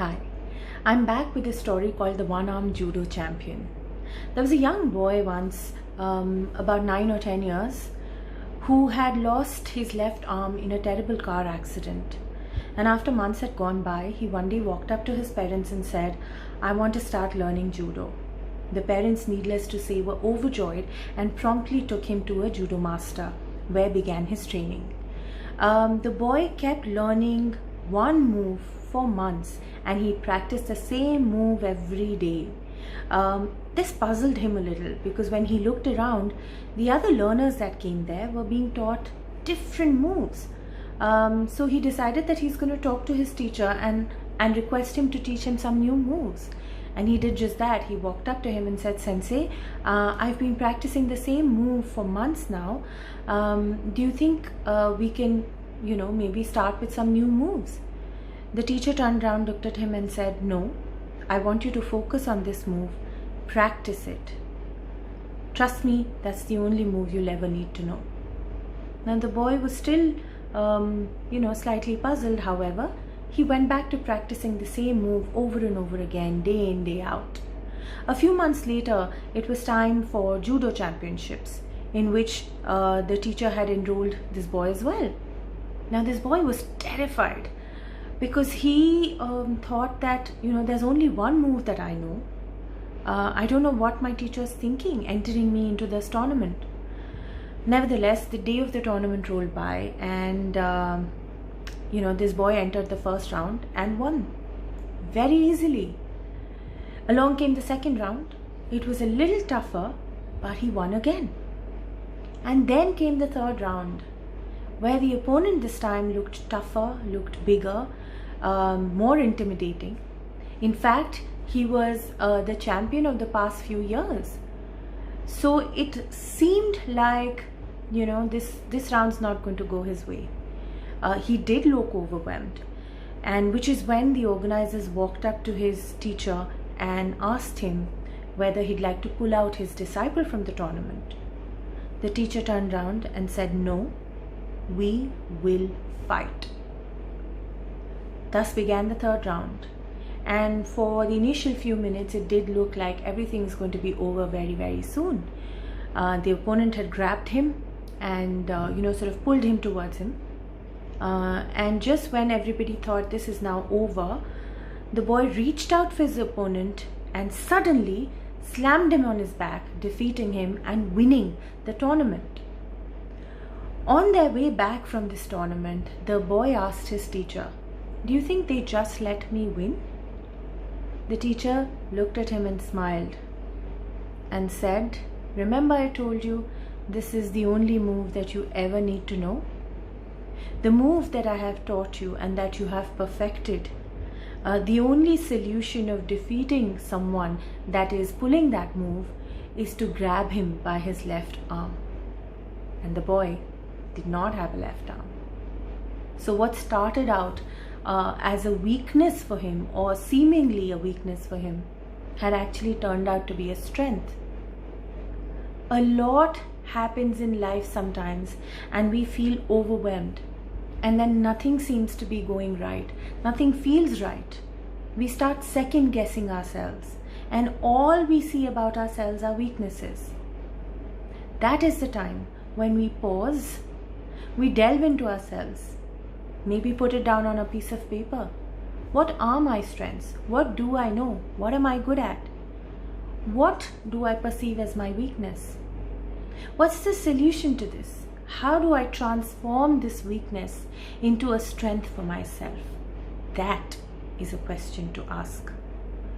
Hi, I'm back with a story called The One-Armed Judo Champion. There was a young boy once, about 9 or 10 years, who had lost his left arm in a terrible car accident. And after months had gone by, he one day walked up to his parents and said, "I want to start learning judo." The parents, needless to say, were overjoyed and promptly took him to a judo master, where began his training. The boy kept learning one move for months, and he practiced the same move every day. This puzzled him a little, because when he looked around, the other learners that came there were being taught different moves. So he decided that he's going to talk to his teacher and request him to teach him some new moves. And he did just that. He walked up to him and said, "Sensei, I've been practicing the same move for months now. Do you think we can, maybe start with some new moves?" The teacher turned around, looked at him and said, "No, I want you to focus on this move. Practice it. Trust me, that's the only move you'll ever need to know." Now the boy was still, slightly puzzled. However, he went back to practicing the same move over and over again, day in, day out. A few months later, it was time for judo championships, in which the teacher had enrolled this boy as well. Now this boy was terrified, because he thought that, there's only one move that I know. I don't know what my teacher is thinking, entering me into this tournament. Nevertheless, the day of the tournament rolled by, and this boy entered the first round and won very easily. Along came the second round. It was a little tougher, but he won again. And then came the third round, where the opponent this time looked tougher, looked bigger, more intimidating. In fact, he was the champion of the past few years. So it seemed like, this round's not going to go his way. He did look overwhelmed, and which is when the organizers walked up to his teacher and asked him whether he'd like to pull out his disciple from the tournament. The teacher turned around and said, "No, we will fight." Thus began the third round, and for the initial few minutes it did look like everything is going to be over very, very soon. The opponent had grabbed him and sort of pulled him towards him. And just when everybody thought this is now over, the boy reached out for his opponent and suddenly slammed him on his back, defeating him and winning the tournament. On their way back from this tournament, the boy asked his teacher, "Do you think they just let me win?" The teacher looked at him and smiled and said, "Remember I told you this is the only move that you ever need to know? The move that I have taught you and that you have perfected, the only solution of defeating someone that is pulling that move is to grab him by his left arm." And the boy did not have a left arm. So what started out as a weakness for him, or seemingly a weakness for him, had actually turned out to be a strength. A lot happens in life sometimes, and we feel overwhelmed, and then nothing seems to be going right. Nothing feels right. We start second guessing ourselves, and all we see about ourselves are weaknesses. That is the time when we pause, we delve into ourselves, maybe put it down on a piece of paper. What are my strengths? What do I know? What am I good at? What do I perceive as my weakness? What's the solution to this? How do I transform this weakness into a strength for myself? That is a question to ask.